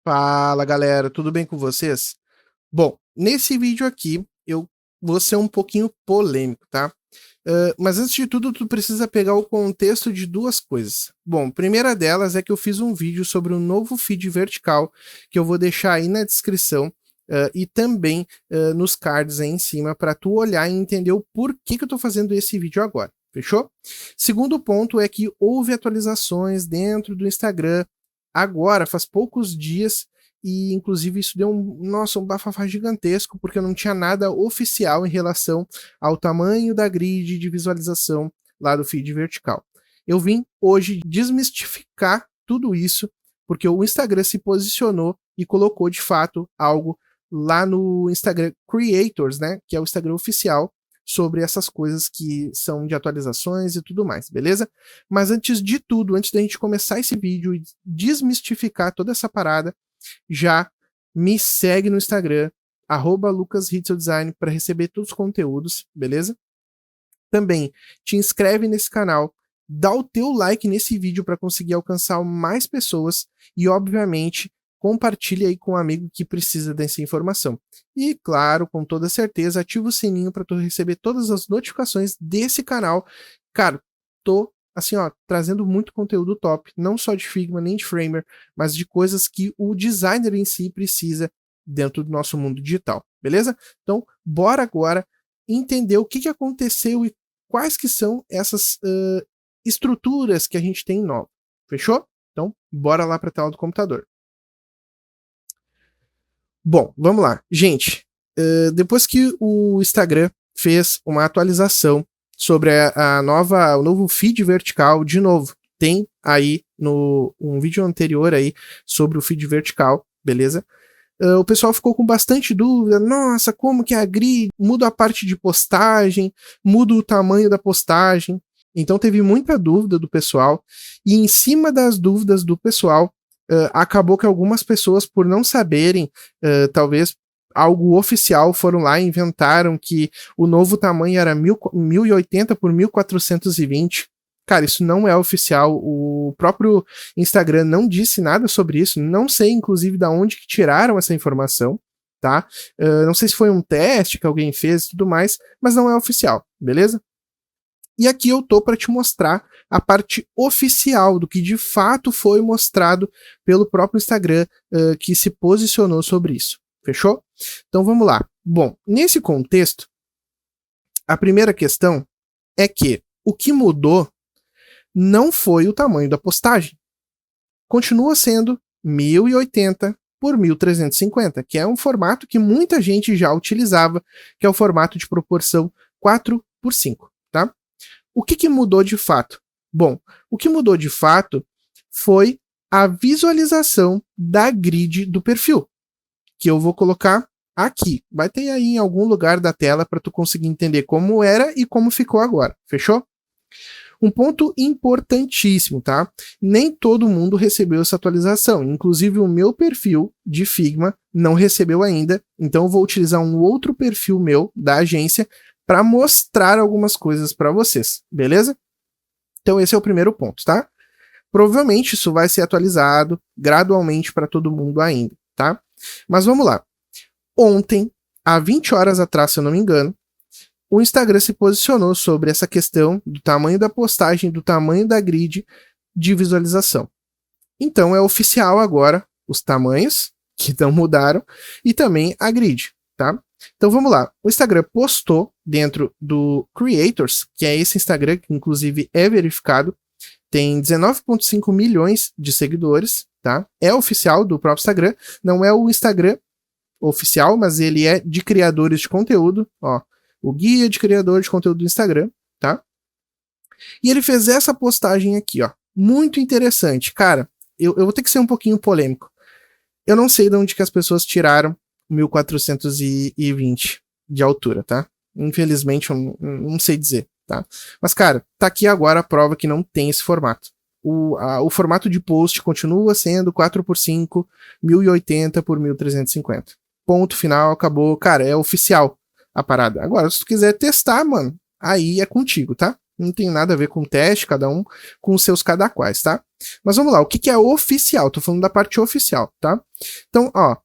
Fala galera, tudo bem com vocês? Bom, nesse vídeo aqui eu vou ser um pouquinho polêmico, tá? Mas antes de tudo, tu precisa pegar o contexto de duas coisas. Bom, primeira delas é que eu fiz um vídeo sobre um novo feed vertical que eu vou deixar aí na descrição e também nos cards aí em cima para tu olhar e entender o porquê que eu tô fazendo esse vídeo agora. Fechou? Segundo ponto é que houve atualizações dentro do Instagram agora, faz poucos dias, e inclusive isso deu um bafafá gigantesco, porque não tinha nada oficial em relação ao tamanho da grid de visualização lá do feed vertical. Eu vim hoje desmistificar tudo isso, porque o Instagram se posicionou e colocou de fato algo lá no Instagram Creators, né, que é o Instagram oficial, sobre essas coisas que são de atualizações e tudo mais, beleza? Mas antes de tudo, antes da gente começar esse vídeo e desmistificar toda essa parada, já me segue no Instagram, @lucashitseldesign, para receber todos os conteúdos, beleza? Também te inscreve nesse canal, dá o teu like nesse vídeo para conseguir alcançar mais pessoas e, obviamente, compartilha aí com um amigo que precisa dessa informação. E, claro, com toda certeza, ativa o sininho para tu receber todas as notificações desse canal. Cara, tô assim, ó, trazendo muito conteúdo top, não só de Figma nem de Framer, mas de coisas que o designer em si precisa dentro do nosso mundo digital, beleza? Então, bora agora entender o que aconteceu e quais que são essas estruturas que a gente tem nova. Fechou? Então, bora lá para a tela do computador. Bom, vamos lá. Gente, depois que o Instagram fez uma atualização sobre o novo feed vertical, de novo, tem aí um vídeo anterior aí sobre o feed vertical, beleza? O pessoal ficou com bastante dúvida. Nossa, como que a grid muda a parte de postagem, muda o tamanho da postagem. Então teve muita dúvida do pessoal, e em cima das dúvidas do pessoal, acabou que algumas pessoas, por não saberem, talvez algo oficial, foram lá e inventaram que o novo tamanho era 1080 por 1420. Cara, isso não é oficial. O próprio Instagram não disse nada sobre isso. Não sei, inclusive, de onde que tiraram essa informação, tá? Não sei se foi um teste que alguém fez e tudo mais, mas não é oficial, beleza? E aqui eu tô para te mostrar a parte oficial do que de fato foi mostrado pelo próprio Instagram, que se posicionou sobre isso. Fechou? Então vamos lá. Bom, nesse contexto, a primeira questão é que o que mudou não foi o tamanho da postagem. Continua sendo 1080 por 1350, que é um formato que muita gente já utilizava, que é o formato de proporção 4:5, tá? O que mudou de fato? Bom, o que mudou de fato foi a visualização da grid do perfil, que eu vou colocar aqui. Vai ter aí em algum lugar da tela para tu conseguir entender como era e como ficou agora. Fechou? Um ponto importantíssimo, tá? Nem todo mundo recebeu essa atualização. Inclusive o meu perfil de Figma não recebeu ainda. Então eu vou utilizar um outro perfil meu da agência para mostrar algumas coisas para vocês, beleza? Então esse é o primeiro ponto, tá? Provavelmente isso vai ser atualizado gradualmente para todo mundo ainda, tá? Mas vamos lá. Ontem, há 20 horas atrás, se eu não me engano, o Instagram se posicionou sobre essa questão do tamanho da postagem, do tamanho da grid de visualização. Então é oficial agora os tamanhos, que não mudaram, e também a grid, tá? Então vamos lá. O Instagram postou dentro do Creators, que é esse Instagram que inclusive é verificado, tem 19,5 milhões de seguidores, tá? É oficial do próprio Instagram, não é o Instagram oficial, mas ele é de criadores de conteúdo, ó. O guia de criador de conteúdo do Instagram, tá? E ele fez essa postagem aqui, ó. Muito interessante. Cara, eu vou ter que ser um pouquinho polêmico. Eu não sei de onde que as pessoas tiraram 1420 de altura, tá? Infelizmente, eu não sei dizer, tá? Mas, cara, tá aqui agora a prova que não tem esse formato. O formato de post continua sendo 4:5, 1080 por 1350. Ponto final, acabou. Cara, é oficial a parada. Agora, se tu quiser testar, mano, aí é contigo, tá? Não tem nada a ver com teste, cada um com os seus cada quais, tá? Mas vamos lá, o que é oficial? Tô falando da parte oficial, tá? Então, ó,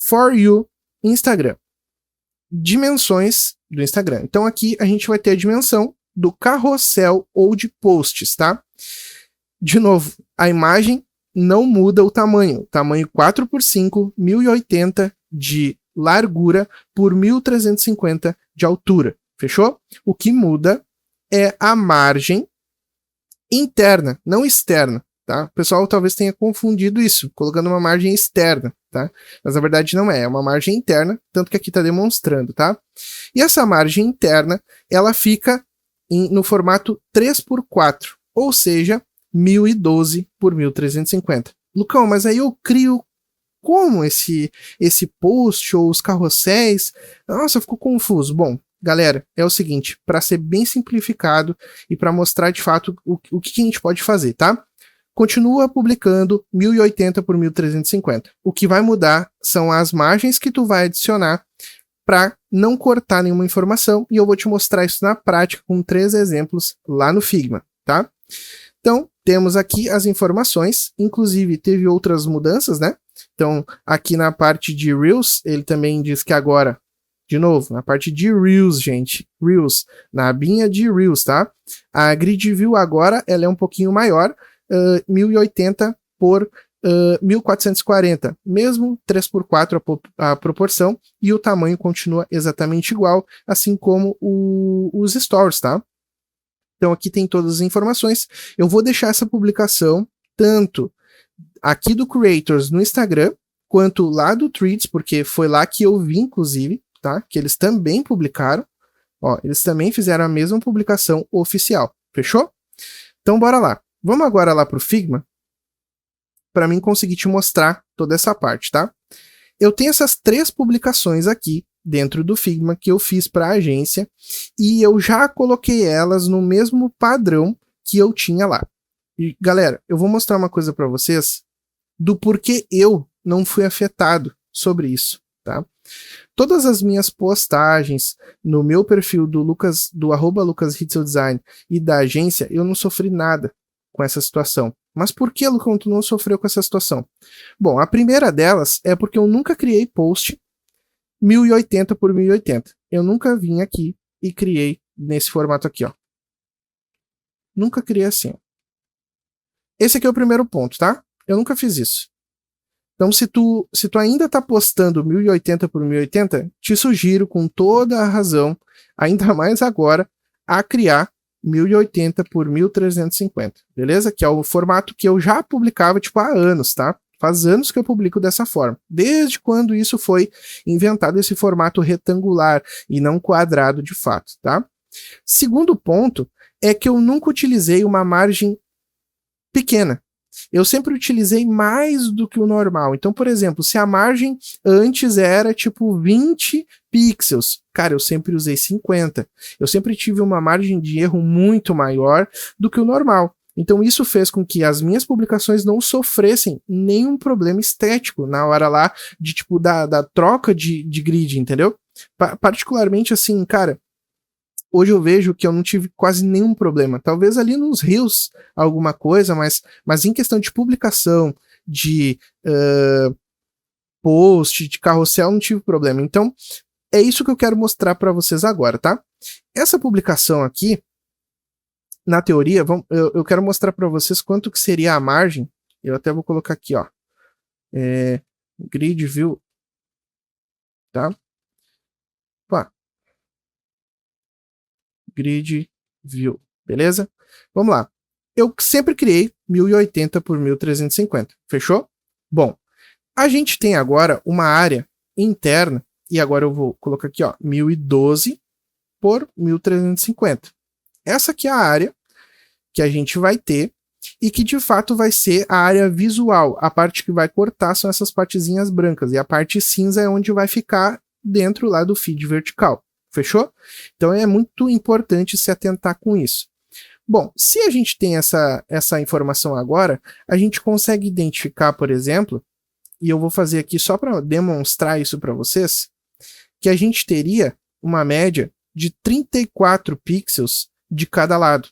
For You, Instagram. Dimensões do Instagram. Então aqui a gente vai ter a dimensão do carrossel ou de posts, tá? De novo, a imagem não muda o tamanho. Tamanho 4x5, 1080 de largura por 1350 de altura. Fechou? O que muda é a margem interna, não externa, tá? O pessoal talvez tenha confundido isso, colocando uma margem externa, tá? Mas na verdade não é uma margem interna, tanto que aqui está demonstrando, tá? E essa margem interna, ela fica no formato 3x4, ou seja, 1012 por 1350. Lucão, mas aí eu crio como esse post ou os carrosséis? Nossa, ficou confuso. Bom, galera, é o seguinte, para ser bem simplificado e para mostrar de fato o que a gente pode fazer, tá? Continua publicando 1080 por 1350. O que vai mudar são as margens que tu vai adicionar para não cortar nenhuma informação, e eu vou te mostrar isso na prática com 3 exemplos lá no Figma, tá? Então, temos aqui as informações, inclusive teve outras mudanças, né? Então, aqui na parte de Reels, ele também diz que agora, de novo, na parte de Reels, gente, Reels, na abinha de Reels, tá? A Grid View agora, ela é um pouquinho maior, 1080 por 1440, mesmo 3x4 a proporção, e o tamanho continua exatamente igual, assim como os stories, tá? Então aqui tem todas as informações. Eu vou deixar essa publicação tanto aqui do Creators no Instagram, quanto lá do Threads, porque foi lá que eu vi, inclusive, tá? Que eles também publicaram. Ó, eles também fizeram a mesma publicação oficial. Fechou? Então bora lá. Vamos agora lá pro Figma, para mim conseguir te mostrar toda essa parte, tá? Eu tenho essas 3 publicações aqui dentro do Figma que eu fiz para a agência e eu já coloquei elas no mesmo padrão que eu tinha lá. E galera, eu vou mostrar uma coisa para vocês do porquê eu não fui afetado sobre isso, tá? Todas as minhas postagens no meu perfil do Lucas, do @LucasHitzelDesign e da agência, eu não sofri nada com essa situação. Mas por que, Lucão, tu não sofreu com essa situação? Bom, a primeira delas é porque eu nunca criei post 1080 por 1080. Eu nunca vim aqui e criei nesse formato aqui, ó. Nunca criei assim. Esse aqui é o primeiro ponto, tá? Eu nunca fiz isso. Então, se tu ainda tá postando 1080 por 1080, te sugiro com toda a razão, ainda mais agora, a criar 1080 por 1350, beleza? Que é o formato que eu já publicava, tipo, há anos, tá? Faz anos que eu publico dessa forma. Desde quando isso foi inventado, esse formato retangular e não quadrado de fato, tá? Segundo ponto é que eu nunca utilizei uma margem pequena. Eu sempre utilizei mais do que o normal. Então, por exemplo, se a margem antes era tipo 20 pixels, cara, eu sempre usei 50. Eu sempre tive uma margem de erro muito maior do que o normal. Então isso fez com que as minhas publicações não sofressem nenhum problema estético na hora lá de tipo da troca de grid, entendeu? Particularmente assim, cara, hoje eu vejo que eu não tive quase nenhum problema. Talvez ali nos Reels alguma coisa, mas em questão de publicação, de post, de carrossel, não tive problema. Então, é isso que eu quero mostrar para vocês agora, tá? Essa publicação aqui, na teoria, eu quero mostrar para vocês quanto que seria a margem. Eu até vou colocar aqui, ó. Grid View. Tá? Opa. Grid View, beleza? Vamos lá. Eu sempre criei 1080 por 1350, fechou? Bom, a gente tem agora uma área interna, e agora eu vou colocar aqui, ó, 1012 por 1350. Essa aqui é a área que a gente vai ter e que de fato vai ser a área visual. A parte que vai cortar são essas partezinhas brancas, e a parte cinza é onde vai ficar dentro lá do feed vertical. Fechou? Então é muito importante se atentar com isso. Bom, se a gente tem essa informação agora, a gente consegue identificar, por exemplo, e eu vou fazer aqui só para demonstrar isso para vocês, que a gente teria uma média de 34 pixels de cada lado.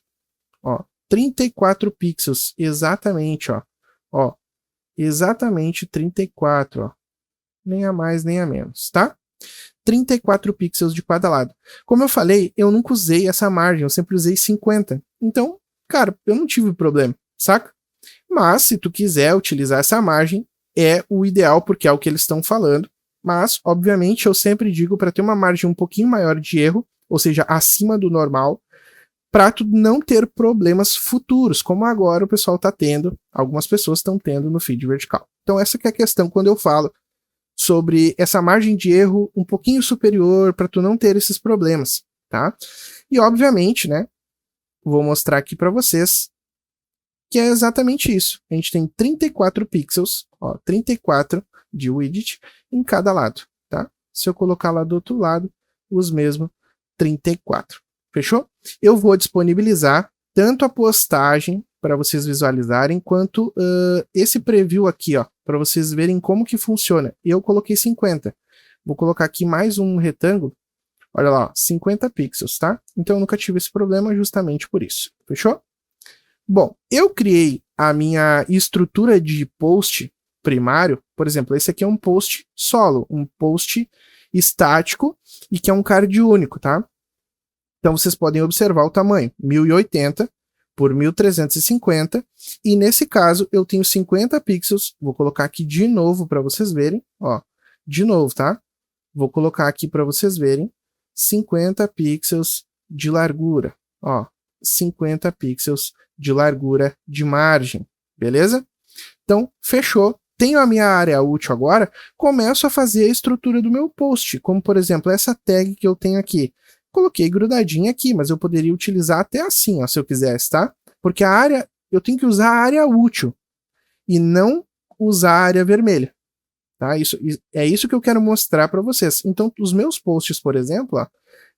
Ó, 34 pixels, exatamente, ó. Ó, exatamente 34, ó. Nem a mais, nem a menos, tá? 34 pixels de cada lado. Como eu falei, eu nunca usei essa margem, eu sempre usei 50. Então, cara, eu não tive problema, saca? Mas, se tu quiser utilizar essa margem, é o ideal, porque é o que eles estão falando. Mas, obviamente, eu sempre digo para ter uma margem um pouquinho maior de erro, ou seja, acima do normal, para tu não ter problemas futuros, como agora o pessoal está tendo, algumas pessoas estão tendo no feed vertical. Então, essa que é a questão quando eu falo sobre essa margem de erro um pouquinho superior para tu não ter esses problemas, tá? E, obviamente, né, vou mostrar aqui para vocês que é exatamente isso. A gente tem 34 pixels, ó, 34 de widget em cada lado, tá? Se eu colocar lá do outro lado, os mesmos 34. Fechou? Eu vou disponibilizar tanto a postagem para vocês visualizarem, quanto esse preview aqui, ó, para vocês verem como que funciona. Eu coloquei 50. Vou colocar aqui mais um retângulo. Olha lá, ó, 50 pixels, tá? Então eu nunca tive esse problema justamente por isso. Fechou? Bom, eu criei a minha estrutura de post primário, por exemplo, esse aqui é um post solo, um post estático e que é um card único, tá? Então vocês podem observar o tamanho, 1080 por 1350, e nesse caso eu tenho 50 pixels, vou colocar aqui de novo para vocês verem, ó, de novo, tá? Vou colocar aqui para vocês verem, 50 pixels de largura, ó, 50 pixels de largura de margem, beleza? Então, fechou. Tenho a minha área útil agora, começo a fazer a estrutura do meu post, como por exemplo essa tag que eu tenho aqui. Coloquei grudadinha aqui, mas eu poderia utilizar até assim, ó, se eu quisesse, tá? Porque a área, eu tenho que usar a área útil e não usar a área vermelha. Tá? É isso que eu quero mostrar para vocês. Então, os meus posts, por exemplo, ó,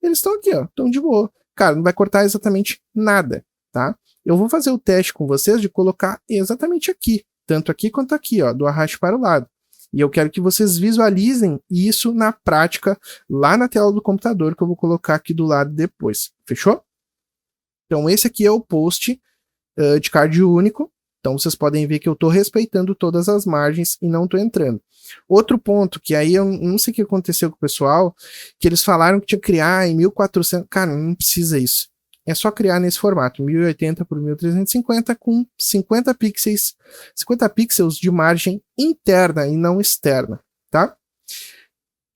eles estão aqui, ó, estão de boa. Cara, não vai cortar exatamente nada, tá? Eu vou fazer o teste com vocês de colocar exatamente aqui, tanto aqui quanto aqui, ó, do arraste para o lado. E eu quero que vocês visualizem isso na prática, lá na tela do computador, que eu vou colocar aqui do lado depois. Fechou? Então, esse aqui é o post de card único. Então, vocês podem ver que eu estou respeitando todas as margens e não estou entrando. Outro ponto, que aí eu não sei o que aconteceu com o pessoal, que eles falaram que tinha que criar em 1400. Cara, não precisa isso. É só criar nesse formato, 1080 por 1350 com 50 pixels de margem interna e não externa, tá?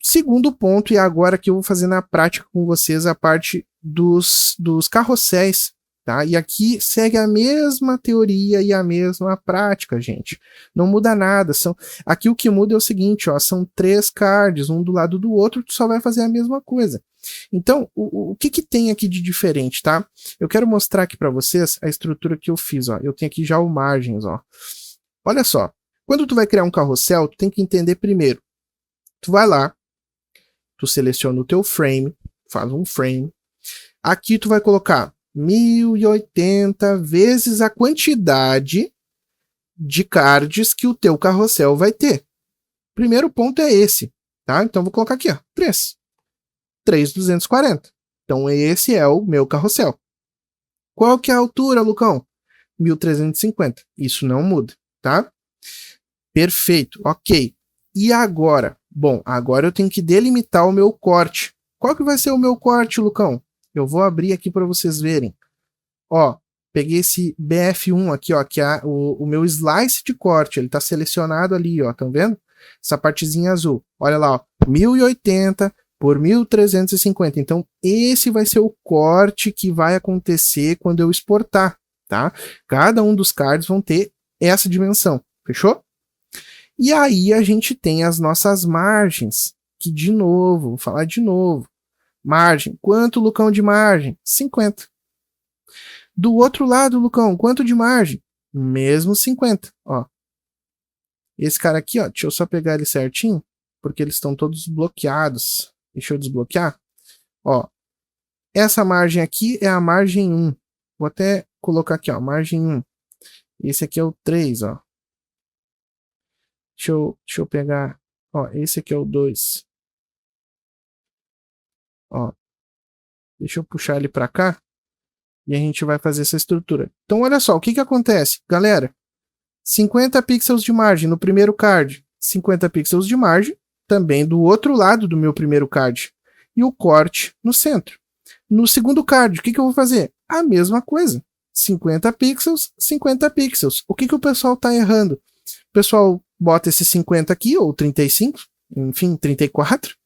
Segundo ponto, e agora que eu vou fazer na prática com vocês a parte dos carrosséis, tá? E aqui segue a mesma teoria e a mesma prática, gente. Não muda nada. Aqui o que muda é o seguinte, ó, são 3 cards, um do lado do outro, tu só vai fazer a mesma coisa. Então, o que tem aqui de diferente, tá? Eu quero mostrar aqui para vocês a estrutura que eu fiz, ó. Eu tenho aqui já o margens, ó. Olha só. Quando tu vai criar um carrossel, tu tem que entender primeiro. Tu vai lá, tu seleciona o teu frame, faz um frame. Aqui tu vai colocar 1080 vezes a quantidade de cards que o teu carrossel vai ter. Primeiro ponto é esse, tá? Então vou colocar aqui, ó, 3. 3,240. Então esse é o meu carrossel. Qual que é a altura, Lucão? 1350. Isso não muda, tá? Perfeito, ok. E agora? Bom, agora eu tenho que delimitar o meu corte. Qual que vai ser o meu corte, Lucão? Eu vou abrir aqui para vocês verem. Ó, peguei esse BF1 aqui, ó, que é o meu slice de corte. Ele está selecionado ali, ó, estão vendo? Essa partezinha azul. Olha lá, ó, 1080 por 1350. Então, esse vai ser o corte que vai acontecer quando eu exportar, tá? Cada um dos cards vão ter essa dimensão, fechou? E aí a gente tem as nossas margens, que de novo, vou falar de novo. Margem, quanto, Lucão, de margem? 50. Do outro lado, Lucão, quanto de margem? Mesmo 50, ó. Esse cara aqui, ó, deixa eu só pegar ele certinho, porque eles estão todos bloqueados. Deixa eu desbloquear. Ó, essa margem aqui é a margem 1. Vou até colocar aqui, ó, margem 1. Esse aqui é o 3, ó. Deixa eu pegar, ó, esse aqui é o 2. Ó, deixa eu puxar ele para cá. E a gente vai fazer essa estrutura. Então, olha só, o que acontece? Galera, 50 pixels de margem no primeiro card, 50 pixels de margem também do outro lado do meu primeiro card. E o corte no centro. No segundo card, o que eu vou fazer? A mesma coisa. 50 pixels, 50 pixels. O que o pessoal está errando? O pessoal bota esse 50 aqui, ou 35, enfim, 34.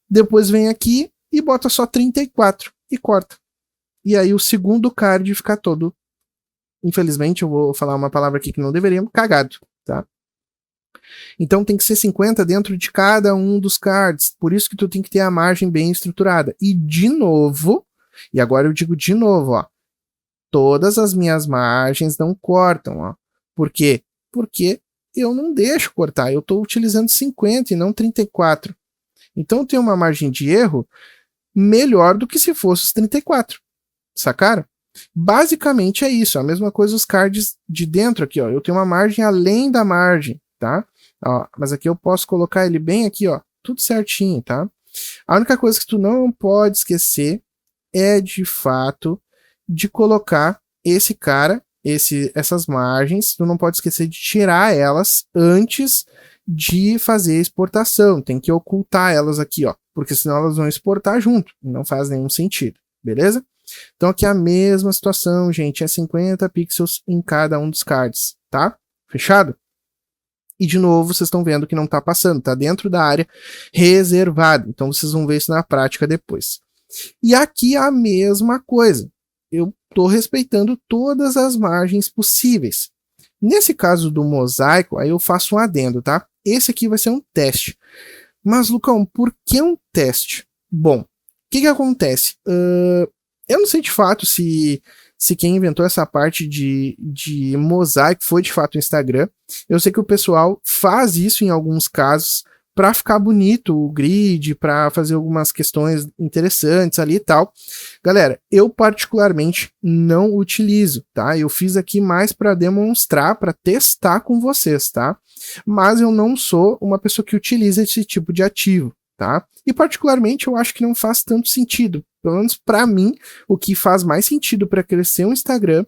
Depois vem aqui e bota só 34 e corta. E aí o segundo card fica todo, infelizmente, eu vou falar uma palavra aqui que não deveria, cagado, tá? Então tem que ser 50 dentro de cada um dos cards. Por isso que tu tem que ter a margem bem estruturada. E de novo, e agora eu digo de novo, ó, todas as minhas margens não cortam, ó. Por quê? Porque eu não deixo cortar, eu estou utilizando 50 e não 34. Então tem uma margem de erro melhor do que se fosse os 34. Sacaram? Basicamente é isso, a mesma coisa os cards de dentro aqui, ó. Eu tenho uma margem além da margem, tá? Ó, mas aqui eu posso colocar ele bem aqui, ó, tudo certinho, tá? A única coisa que tu não pode esquecer é, de fato, de colocar esse cara, essas margens, tu não pode esquecer de tirar elas antes de fazer a exportação. Tem que ocultar elas aqui, ó, porque senão elas vão exportar junto, não faz nenhum sentido, beleza? Então aqui é a mesma situação, gente, é 50 pixels em cada um dos cards, tá? Fechado? E de novo, vocês estão vendo que não está passando, está dentro da área reservada. Então vocês vão ver isso na prática depois. E aqui a mesma coisa. Eu estou respeitando todas as margens possíveis. Nesse caso do mosaico, aí eu faço um adendo, tá? Esse aqui vai ser um teste. Mas, Lucão, por que um teste? Bom, o que acontece? Eu não sei de fato se quem inventou essa parte de mosaico foi de fato o Instagram. Eu sei que o pessoal faz isso em alguns casos para ficar bonito o grid, para fazer algumas questões interessantes ali e tal. Galera, eu particularmente não utilizo, tá? Eu fiz aqui mais para demonstrar, para testar com vocês, tá? Mas eu não sou uma pessoa que utiliza esse tipo de ativo, tá? E particularmente eu acho que não faz tanto sentido. Pelo menos para mim, o que faz mais sentido para crescer um Instagram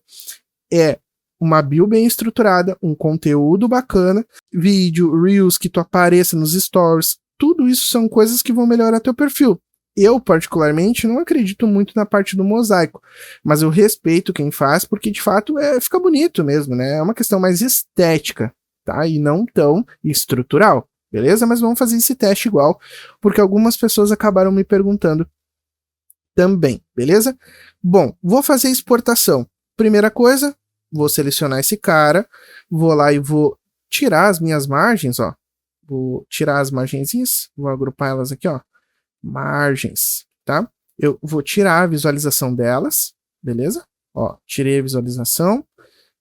é uma bio bem estruturada, um conteúdo bacana, vídeo, reels, que tu apareça nos stories, tudo isso são coisas que vão melhorar teu perfil. Eu, particularmente, não acredito muito na parte do mosaico, mas eu respeito quem faz, porque de fato fica bonito mesmo, né? É uma questão mais estética, tá? E não tão estrutural, beleza? Mas vamos fazer esse teste igual, porque algumas pessoas acabaram me perguntando também, beleza? Bom, vou fazer exportação. Primeira coisa, vou selecionar esse cara, vou lá e vou tirar as minhas margens, ó. Vou tirar as margenzinhas, vou agrupar elas aqui, ó. Margens, tá? Eu vou tirar a visualização delas, beleza? Ó, tirei a visualização,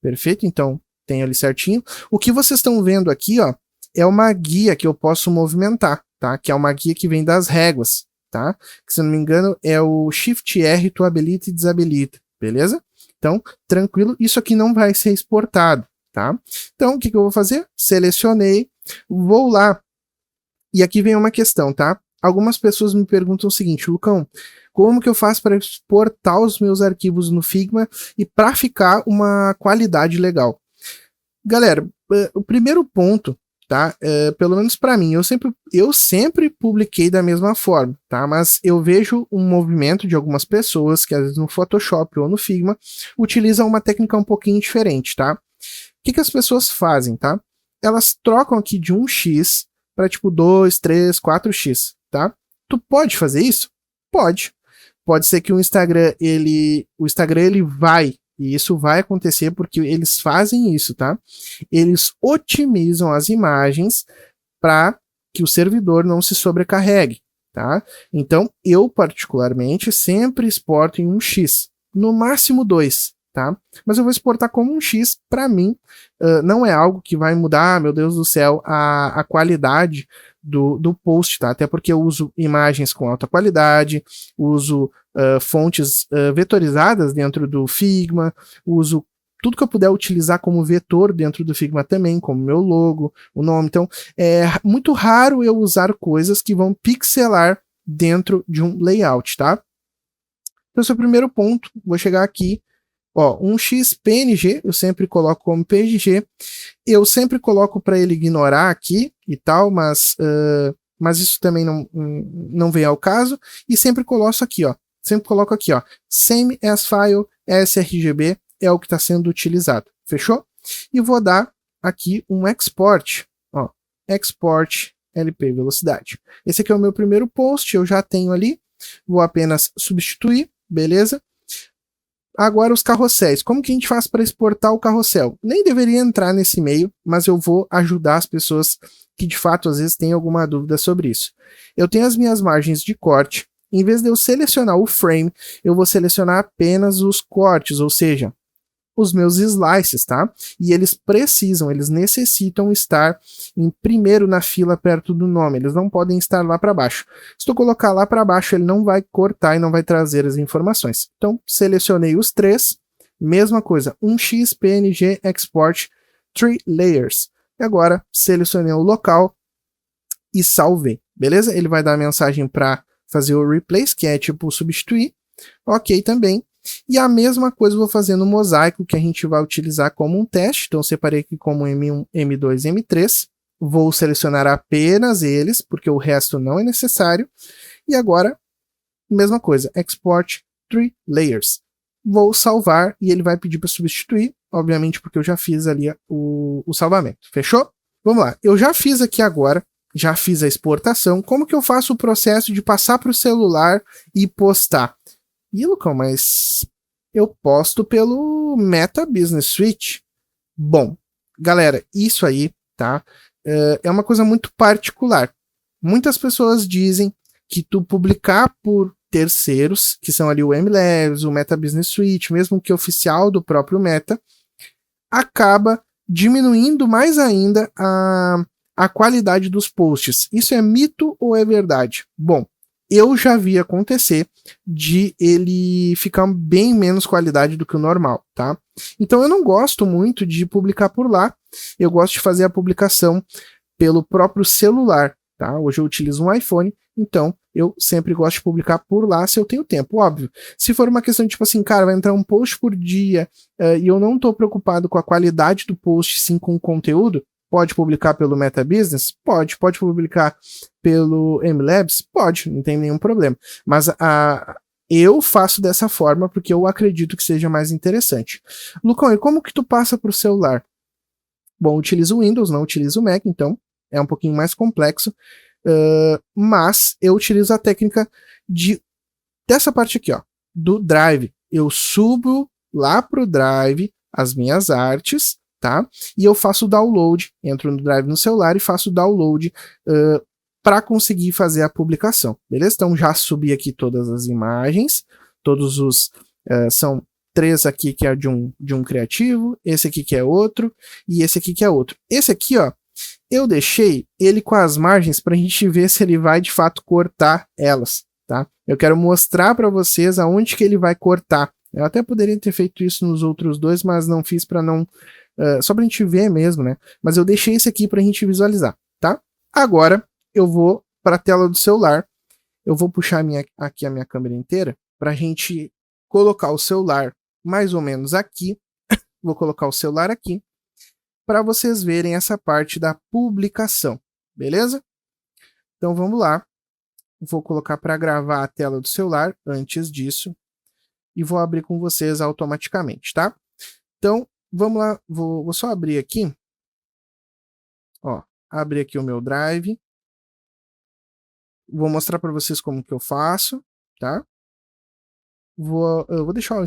perfeito, então tem ali certinho. O que vocês estão vendo aqui, ó, é uma guia que eu posso movimentar, tá? Que é uma guia que vem das réguas, tá? Que, se eu não me engano, é o Shift R, tu habilita e desabilita, beleza? Então, tranquilo, isso aqui não vai ser exportado, tá? Então, o que eu vou fazer? Selecionei, vou lá, e aqui vem uma questão, tá? Algumas pessoas me perguntam o seguinte, Lucão, como que eu faço para exportar os meus arquivos no Figma e para ficar uma qualidade legal? Galera, o primeiro ponto, tá? Pelo menos para mim, eu sempre publiquei da mesma forma, tá? Mas eu vejo um movimento de algumas pessoas que às vezes no Photoshop ou no Figma utilizam uma técnica um pouquinho diferente, tá? O que as pessoas fazem, tá? Elas trocam aqui de 1x para tipo 2, 3, 4x, tá? Tu pode fazer isso? Pode. Pode ser que o Instagram ele vai, e isso vai acontecer porque eles fazem isso, tá? Eles otimizam as imagens para que o servidor não se sobrecarregue, tá? Então, eu particularmente sempre exporto em 1x, no máximo 2, tá? Mas eu vou exportar como 1x, para mim, não é algo que vai mudar, meu Deus do céu, a qualidade do post, tá? Até porque eu uso imagens com alta qualidade, uso fontes vetorizadas dentro do Figma, uso tudo que eu puder utilizar como vetor dentro do Figma também, como meu logo, o nome. Então, é muito raro eu usar coisas que vão pixelar dentro de um layout, tá? Então, esse é o primeiro ponto. Vou chegar aqui, Ó, um XPNG eu sempre coloco como PNG. Eu sempre coloco para ele ignorar aqui e tal, mas isso também não vem ao caso. E sempre coloco aqui, ó. Sempre coloco aqui, ó. Same as file sRGB é o que está sendo utilizado. Fechou? E vou dar aqui um export. Ó, export LP velocidade. Esse aqui é o meu primeiro post, eu já tenho ali. Vou apenas substituir, beleza? Agora os carrosséis. Como que a gente faz para exportar o carrossel? Nem deveria entrar nesse e-mail, mas eu vou ajudar as pessoas que de fato às vezes têm alguma dúvida sobre isso. Eu tenho as minhas margens de corte. Em vez de eu selecionar o frame, eu vou selecionar apenas os cortes, ou seja, os meus slices, tá? E eles necessitam estar em primeiro na fila perto do nome, eles não podem estar lá para baixo. Se tu colocar lá para baixo, ele não vai cortar e não vai trazer as informações. Então, selecionei os três, mesma coisa, um XPNG Export 3 Layers. E agora, selecionei o local e salvei, beleza? Ele vai dar a mensagem para fazer o replace, que é tipo substituir. Ok também. E a mesma coisa eu vou fazer no mosaico, que a gente vai utilizar como um teste. Então, eu separei aqui como M1, M2, M3. Vou selecionar apenas eles, porque o resto não é necessário. E agora, mesma coisa, Export 3 Layers. Vou salvar e ele vai pedir para substituir, obviamente porque eu já fiz ali o salvamento. Fechou? Vamos lá. Eu já fiz aqui agora, já fiz a exportação. Como que eu faço o processo de passar para o celular e postar? Ih, Lucão, mas eu posto pelo Meta Business Suite. Bom, galera, isso aí, tá? É uma coisa muito particular. Muitas pessoas dizem que tu publicar por terceiros, que são ali o MLabs, o Meta Business Suite, mesmo que oficial do próprio Meta, acaba diminuindo mais ainda a qualidade dos posts. Isso é mito ou é verdade? Bom, eu já vi acontecer de ele ficar bem menos qualidade do que o normal, tá? Então eu não gosto muito de publicar por lá, eu gosto de fazer a publicação pelo próprio celular, tá? Hoje eu utilizo um iPhone, então eu sempre gosto de publicar por lá se eu tenho tempo, óbvio. Se for uma questão de tipo assim, cara, vai entrar um post por dia e eu não tô preocupado com a qualidade do post, sim com o conteúdo, pode publicar pelo Meta Business? Pode publicar pelo MLabs? Pode, não tem nenhum problema. Mas eu faço dessa forma porque eu acredito que seja mais interessante. Lucão, e como que tu passa para o celular? Bom, eu utilizo o Windows, não utilizo o Mac, então é um pouquinho mais complexo. Mas eu utilizo a técnica dessa parte aqui, ó, do Drive. Eu subo lá pro Drive as minhas artes, tá? E eu faço o download, entro no Drive no celular e faço o download para conseguir fazer a publicação, beleza? Então já subi aqui todas as imagens, todos os são 3 aqui que é de um criativo, esse aqui que é outro e esse aqui que é outro. Esse aqui, ó, eu deixei ele com as margens para a gente ver se ele vai de fato cortar elas, tá? Eu quero mostrar para vocês aonde que ele vai cortar. Eu até poderia ter feito isso nos outros dois, mas não fiz para não só pra gente ver mesmo, né? Mas eu deixei esse aqui pra gente visualizar, tá? Agora eu vou pra tela do celular. Eu vou puxar aqui a minha câmera inteira pra gente colocar o celular mais ou menos aqui. Vou colocar o celular aqui para vocês verem essa parte da publicação, beleza? Então vamos lá. Vou colocar para gravar a tela do celular antes disso e vou abrir com vocês automaticamente, tá? Então vamos lá, vou só abrir aqui. Ó, abrir aqui o meu Drive. Vou mostrar para vocês como que eu faço, tá? Eu vou deixar o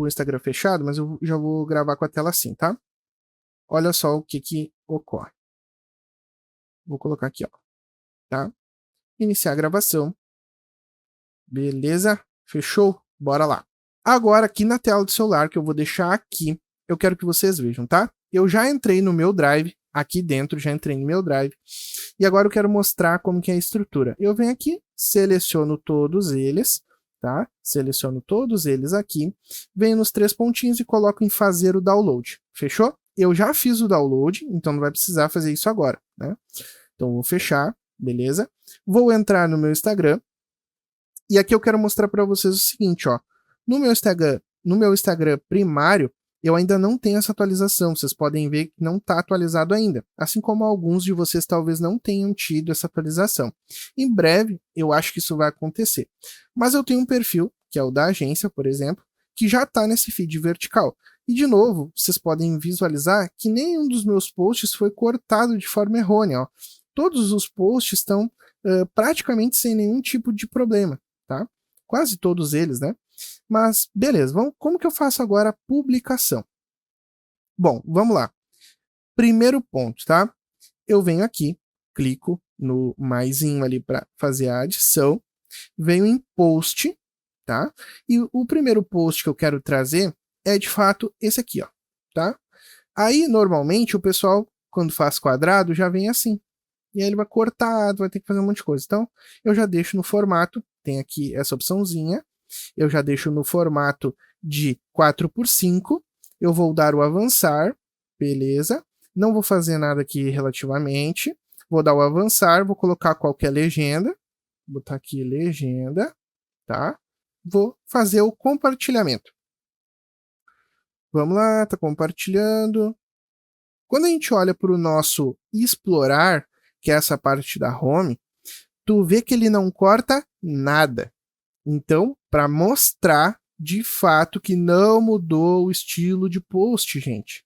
Instagram fechado, mas eu já vou gravar com a tela assim, tá? Olha só o que ocorre. Vou colocar aqui, ó, tá? Iniciar a gravação. Beleza? Fechou? Bora lá. Agora, aqui na tela do celular, que eu vou deixar aqui, eu quero que vocês vejam, tá? Eu já entrei no meu Drive, aqui dentro, já entrei no meu Drive, e agora eu quero mostrar como que é a estrutura. Eu venho aqui, seleciono todos eles, tá? Seleciono todos eles aqui, venho nos 3 pontinhos e coloco em fazer o download. Fechou? Eu já fiz o download, então não vai precisar fazer isso agora, né? Então vou fechar, beleza? Vou entrar no meu Instagram, e aqui eu quero mostrar para vocês o seguinte, ó. No meu Instagram, no meu Instagram primário, eu ainda não tenho essa atualização. Vocês podem ver que não está atualizado ainda. Assim como alguns de vocês talvez não tenham tido essa atualização. Em breve, eu acho que isso vai acontecer. Mas eu tenho um perfil, que é o da agência, por exemplo, que já está nesse feed vertical. E, de novo, vocês podem visualizar que nenhum dos meus posts foi cortado de forma errônea. Ó. Todos os posts estão praticamente sem nenhum tipo de problema, tá? Quase todos eles, né? Mas, beleza, como que eu faço agora a publicação? Bom, vamos lá. Primeiro ponto, tá? Eu venho aqui, clico no maisinho ali para fazer a adição, venho em post, tá? E o primeiro post que eu quero trazer é, de fato, esse aqui, ó, tá? Aí, normalmente, o pessoal, quando faz quadrado, já vem assim. E aí ele vai cortado, vai ter que fazer um monte de coisa. Então, eu já deixo no formato, tem aqui essa opçãozinha, eu já deixo no formato de 4x5, eu vou dar o avançar, beleza? Não vou fazer nada aqui relativamente, vou dar o avançar, vou colocar qualquer legenda, vou botar aqui legenda, tá? Vou fazer o compartilhamento. Vamos lá, tá compartilhando. Quando a gente olha para o nosso explorar, que é essa parte da home, tu vê que ele não corta nada. Então, para mostrar de fato que não mudou o estilo de post, gente.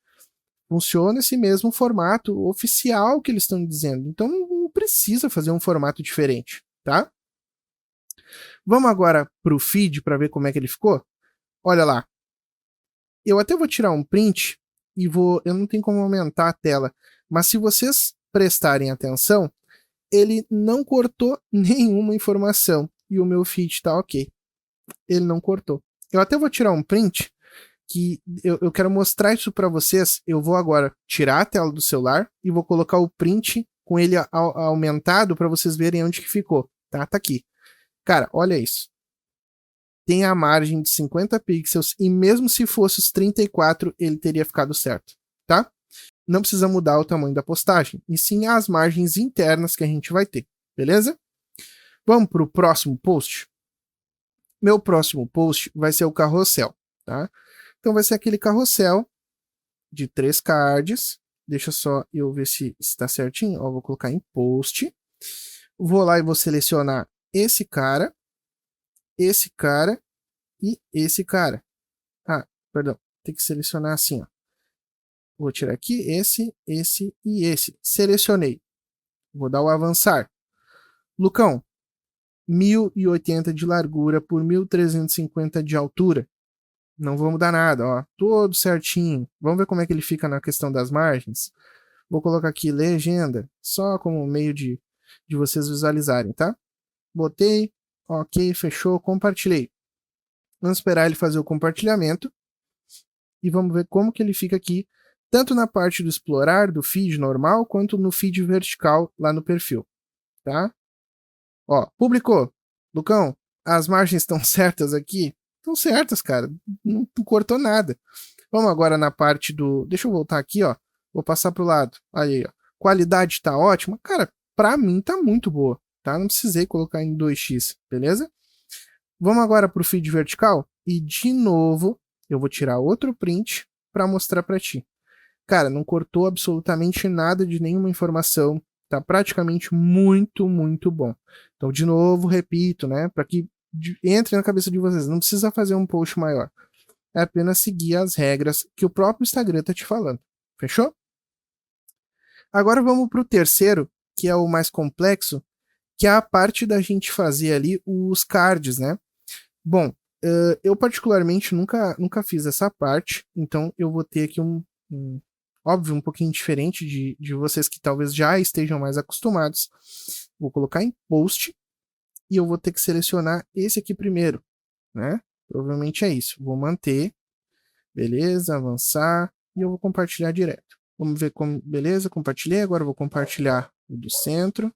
Funciona esse mesmo formato oficial que eles estão dizendo. Então, não precisa fazer um formato diferente, tá? Vamos agora para o feed para ver como é que ele ficou? Olha lá. Eu até vou tirar um print e eu não tenho como aumentar a tela, mas se vocês prestarem atenção, ele não cortou nenhuma informação e o meu feed está ok. Ele não cortou. Eu até vou tirar um print que eu quero mostrar isso para vocês. Eu vou agora tirar a tela do celular e vou colocar o print com ele aumentado para vocês verem onde que ficou. Tá aqui. Cara, olha isso. Tem a margem de 50 pixels e mesmo se fosse os 34, ele teria ficado certo, tá? Não precisa mudar o tamanho da postagem, e sim as margens internas que a gente vai ter, beleza? Vamos para o próximo post? Meu próximo post vai ser o carrossel, tá? Então vai ser aquele carrossel de 3 cards. Deixa só eu ver se está certinho. Ó, vou colocar em post. Vou lá e vou selecionar esse cara e esse cara. Ah, perdão, tem que selecionar assim, ó. Vou tirar aqui esse e esse. Selecionei. Vou dar o avançar. Lucão, 1080 de largura por 1350 de altura. Não vou mudar nada, ó. Todo certinho. Vamos ver como é que ele fica na questão das margens. Vou colocar aqui legenda, só como meio de vocês visualizarem, tá? Botei, ok, fechou, compartilhei. Vamos esperar ele fazer o compartilhamento e vamos ver como que ele fica aqui, tanto na parte do explorar, do feed normal, quanto no feed vertical lá no perfil, tá? Ó, publicou. Lucão, as margens estão certas aqui? Estão certas, cara. Não cortou nada. Vamos agora na parte do... Deixa eu voltar aqui, ó. Vou passar pro lado. Aí, ó. Qualidade tá ótima. Cara, pra mim tá muito boa, tá? Não precisei colocar em 2x, beleza? Vamos agora pro feed vertical. E, de novo, eu vou tirar outro print para mostrar para ti. Cara, não cortou absolutamente nada de nenhuma informação. Tá praticamente muito, muito bom. Então, de novo, repito, né? Para que entre na cabeça de vocês. Não precisa fazer um post maior. É apenas seguir as regras que o próprio Instagram tá te falando. Fechou? Agora vamos para o terceiro, que é o mais complexo, que é a parte da gente fazer ali os cards, né? Bom, eu particularmente nunca fiz essa parte, então eu vou ter aqui óbvio, um pouquinho diferente de vocês que talvez já estejam mais acostumados. Vou colocar em post e eu vou ter que selecionar esse aqui primeiro, né? Provavelmente é isso. Vou manter, beleza, avançar e eu vou compartilhar direto. Vamos ver como, beleza, compartilhei, agora eu vou compartilhar o do centro.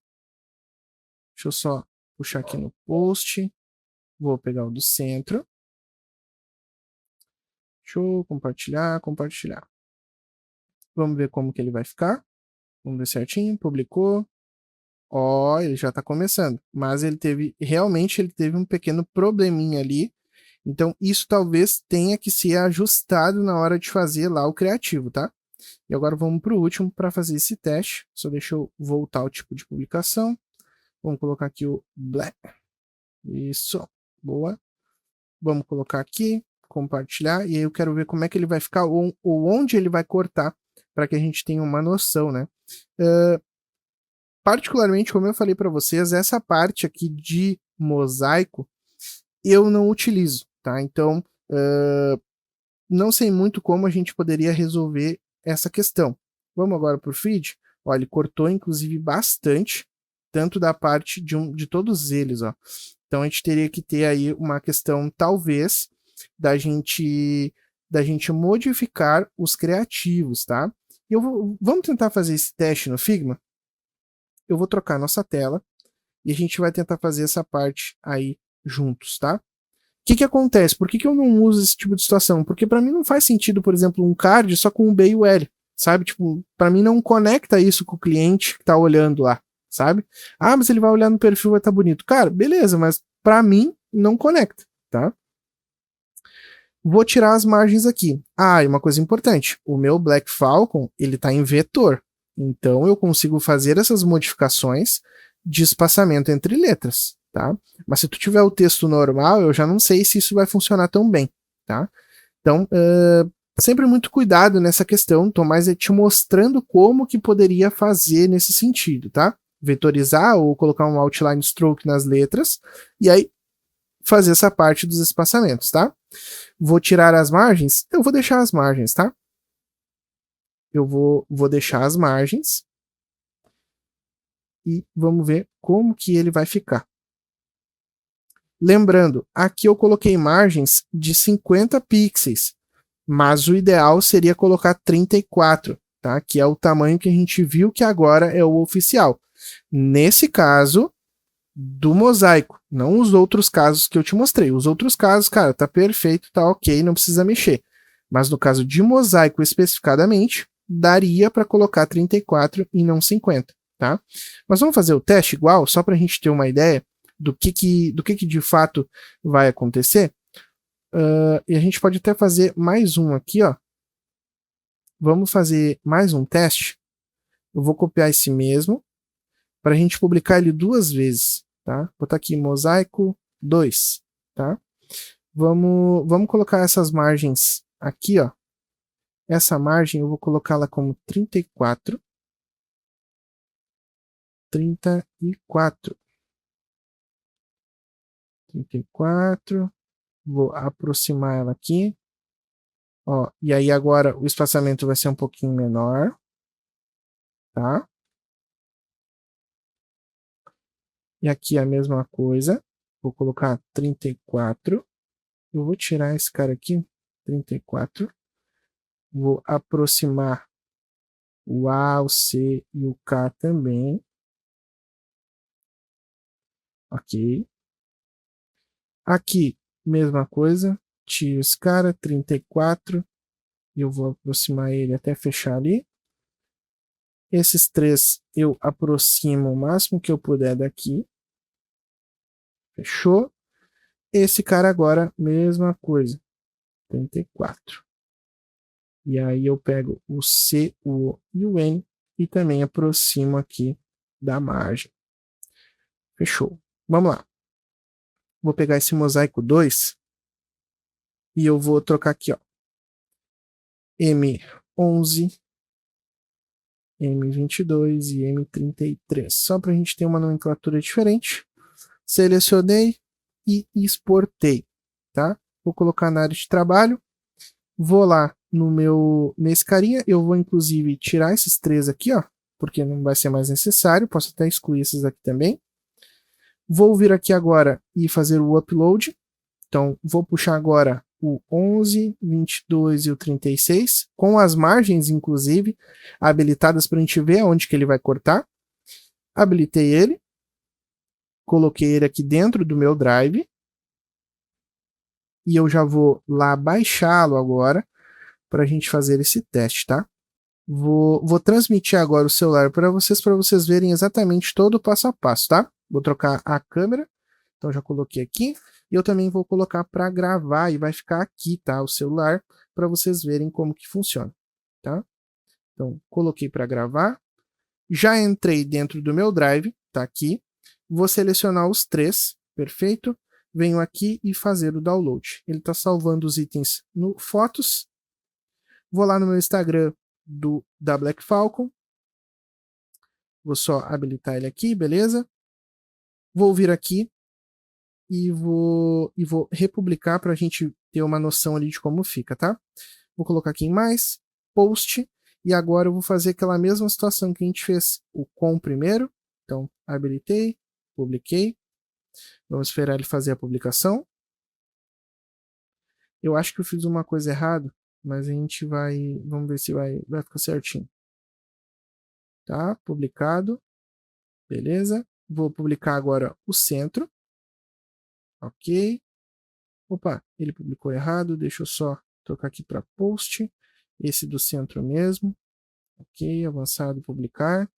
Deixa eu só puxar aqui no post. Vou pegar o do centro. Show, compartilhar. Vamos ver como que ele vai ficar. Vamos ver certinho, publicou. Ó, ele já está começando. Mas realmente ele teve um pequeno probleminha ali. Então, isso talvez tenha que ser ajustado na hora de fazer lá o criativo, tá? E agora vamos para o último para fazer esse teste. Só deixa eu voltar ao tipo de publicação. Vamos colocar aqui o Black. Isso, boa. Vamos colocar aqui, compartilhar, e aí eu quero ver como é que ele vai ficar, ou onde ele vai cortar, para que a gente tenha uma noção, né? Particularmente, como eu falei para vocês, essa parte aqui de mosaico, eu não utilizo, tá? Então, não sei muito como a gente poderia resolver essa questão. Vamos agora para o feed. Ó, ele cortou, inclusive, bastante, tanto da parte de todos eles, ó. Então a gente teria que ter aí uma questão, talvez, da gente modificar os criativos, tá? Vamos tentar fazer esse teste no Figma? Eu vou trocar nossa tela e a gente vai tentar fazer essa parte aí juntos, tá? O que acontece? Por que eu não uso esse tipo de situação? Porque para mim não faz sentido, por exemplo, um card só com o B e o L, sabe? Tipo, para mim não conecta isso com o cliente que tá olhando lá, sabe? Ah, mas ele vai olhar no perfil e vai estar bonito. Cara, beleza, mas para mim não conecta, tá? Vou tirar as margens aqui. Ah, e uma coisa importante, o meu Black Falcon, ele tá em vetor, então eu consigo fazer essas modificações de espaçamento entre letras, tá? Mas se tu tiver o texto normal, eu já não sei se isso vai funcionar tão bem, tá? Então, sempre muito cuidado nessa questão, tô mais te mostrando como que poderia fazer nesse sentido, tá? Vetorizar ou colocar um outline stroke nas letras, e aí fazer essa parte dos espaçamentos, tá? Vou tirar as margens? Eu vou deixar as margens, tá? Eu vou deixar as margens e vamos ver como que ele vai ficar. Lembrando, aqui eu coloquei margens de 50 pixels, mas o ideal seria colocar 34, tá? Que é o tamanho que a gente viu que agora é o oficial. Nesse caso do mosaico, não os outros casos que eu te mostrei. Os outros casos, cara, tá perfeito, tá ok, não precisa mexer. Mas no caso de mosaico especificadamente, daria para colocar 34 e não 50, tá? Mas vamos fazer o teste igual, só para a gente ter uma ideia do que de fato vai acontecer. E a gente pode até fazer mais um aqui, ó. Vamos fazer mais um teste. Eu vou copiar esse mesmo para a gente publicar ele 2 vezes, tá? Vou botar aqui mosaico 2, tá? Vamos colocar essas margens aqui, ó. Essa margem eu vou colocá-la como 34. 34. 34. Vou aproximar ela aqui. Ó, e aí agora o espaçamento vai ser um pouquinho menor, tá? E aqui a mesma coisa. Vou colocar 34. Eu vou tirar esse cara aqui, 34. Vou aproximar o A, o C e o K também. Ok. Aqui, mesma coisa. Tiro esse cara, 34. E eu vou aproximar ele até fechar ali. Esses 3 eu aproximo o máximo que eu puder daqui. Fechou? Esse cara agora, mesma coisa. 34. E aí eu pego o C, o O e o N e também aproximo aqui da margem. Fechou. Vamos lá. Vou pegar esse mosaico 2 e eu vou trocar aqui, ó. M11, M22 e M33. Só para a gente ter uma nomenclatura diferente. Selecionei e exportei, tá? Vou colocar na área de trabalho. Vou lá nesse carinha. Eu vou inclusive tirar esses 3 aqui, ó, porque não vai ser mais necessário. Posso até excluir esses aqui também. Vou vir aqui agora e fazer o upload. Então, vou puxar agora o 11, 22 e o 36, com as margens, inclusive, habilitadas para a gente ver onde que ele vai cortar. Habilitei ele. Coloquei ele aqui dentro do meu drive. E eu já vou lá baixá-lo agora para a gente fazer esse teste, tá? Vou transmitir agora o celular para vocês verem exatamente todo o passo a passo, tá? Vou trocar a câmera. Então já coloquei aqui. E eu também vou colocar para gravar e vai ficar aqui, tá? O celular, para vocês verem como que funciona, tá? Então, coloquei para gravar. Já entrei dentro do meu Drive, tá aqui. Vou selecionar os 3, perfeito. Venho aqui e fazer o download. Ele está salvando os itens no Fotos. Vou lá no meu Instagram da Black Falcon. Vou só habilitar ele aqui, beleza? Vou vir aqui e vou republicar para a gente ter uma noção ali de como fica, tá? Vou colocar aqui em mais, post, e agora eu vou fazer aquela mesma situação que a gente fez o com primeiro. Então, habilitei, publiquei. Vamos esperar ele fazer a publicação. Eu acho que eu fiz uma coisa errada, mas a gente vai... Vamos ver se vai ficar certinho. Tá? Publicado. Beleza. Vou publicar agora o centro. Ok. Opa, ele publicou errado. Deixa eu só trocar aqui para post. Esse do centro mesmo. Ok, avançado, publicar.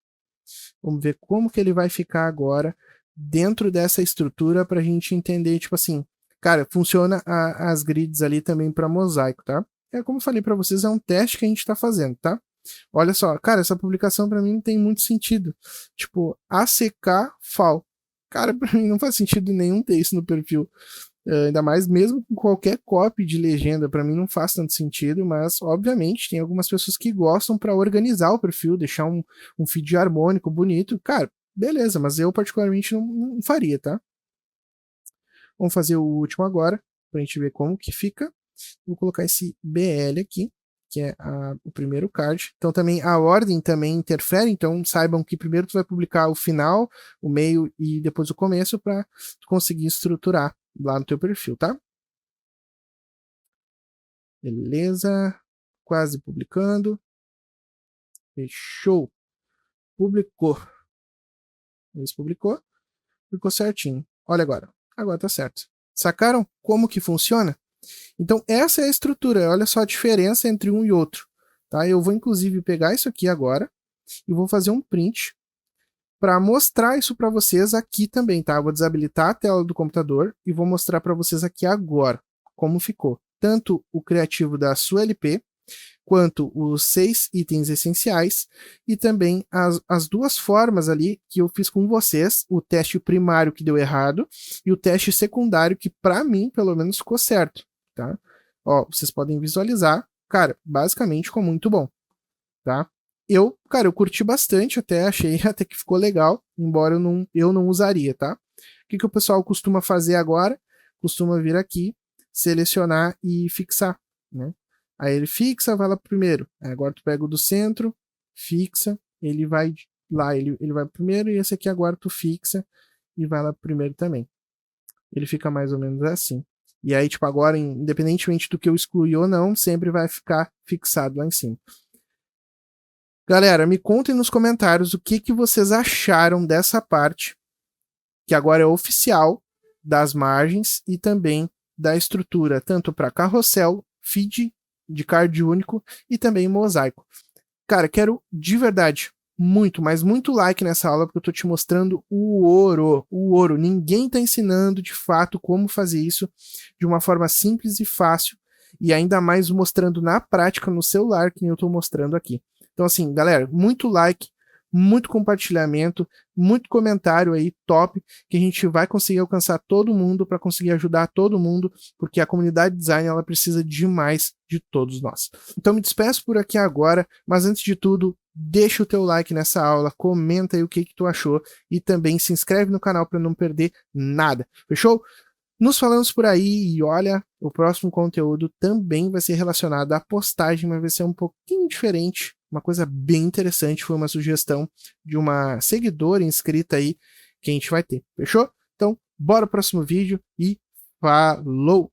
Vamos ver como que ele vai ficar agora dentro dessa estrutura para a gente entender, tipo assim, cara, funciona as grids ali também para mosaico, tá? É como eu falei para vocês, é um teste que a gente está fazendo, tá? Olha só, cara, essa publicação para mim não tem muito sentido. Tipo, ACK FAL. Cara, para mim não faz sentido nenhum ter isso no perfil. Ainda mais mesmo com qualquer copy de legenda, para mim não faz tanto sentido, mas obviamente tem algumas pessoas que gostam para organizar o perfil, deixar um feed harmônico, bonito. Cara, beleza, mas eu particularmente não faria, tá? Vamos fazer o último agora, pra gente ver como que fica. Vou colocar esse BL aqui, que é o primeiro card. Então também a ordem também interfere, então saibam que primeiro tu vai publicar o final, o meio e depois o começo para conseguir estruturar lá no teu perfil, tá? Beleza. Quase publicando. Fechou. Publicou. Isso publicou. Ficou certinho. Olha agora. Agora tá certo. Sacaram como que funciona? Então essa é a estrutura. Olha só a diferença entre um e outro. Tá? Eu vou inclusive pegar isso aqui agora e vou fazer um print para mostrar isso para vocês aqui também, tá? Eu vou desabilitar a tela do computador e vou mostrar para vocês aqui agora como ficou. Tanto o criativo da sua LP, quanto os 6 itens essenciais e também as duas formas ali que eu fiz com vocês, o teste primário que deu errado e o teste secundário que para mim, pelo menos, ficou certo, tá? Ó, vocês podem visualizar, cara, basicamente ficou muito bom, tá? Eu curti bastante, achei até que ficou legal, embora eu não usaria, tá? O que o pessoal costuma fazer agora? Costuma vir aqui, selecionar e fixar, né? Aí ele fixa, vai lá primeiro. Aí agora tu pega o do centro, fixa, ele vai lá, ele vai primeiro, e esse aqui agora tu fixa e vai lá primeiro também. Ele fica mais ou menos assim. E aí, tipo, agora, independentemente do que eu excluir ou não, sempre vai ficar fixado lá em cima. Galera, me contem nos comentários o que vocês acharam dessa parte, que agora é oficial, das margens e também da estrutura, tanto para carrossel, feed de card único e também mosaico. Cara, quero de verdade muito, mas muito like nessa aula, porque eu tô te mostrando o ouro. Ninguém tá ensinando de fato como fazer isso de uma forma simples e fácil, e ainda mais mostrando na prática no celular, que eu tô mostrando aqui. Então assim, galera, muito like, muito compartilhamento, muito comentário aí, top, que a gente vai conseguir alcançar todo mundo para conseguir ajudar todo mundo, porque a comunidade design ela precisa demais de todos nós. Então me despeço por aqui agora, mas antes de tudo, deixa o teu like nessa aula, comenta aí o que tu achou e também se inscreve no canal para não perder nada. Fechou? Nos falamos por aí e olha, o próximo conteúdo também vai ser relacionado à postagem, mas vai ser um pouquinho diferente, uma coisa bem interessante, foi uma sugestão de uma seguidora inscrita aí que a gente vai ter, fechou? Então, bora pro próximo vídeo e falou!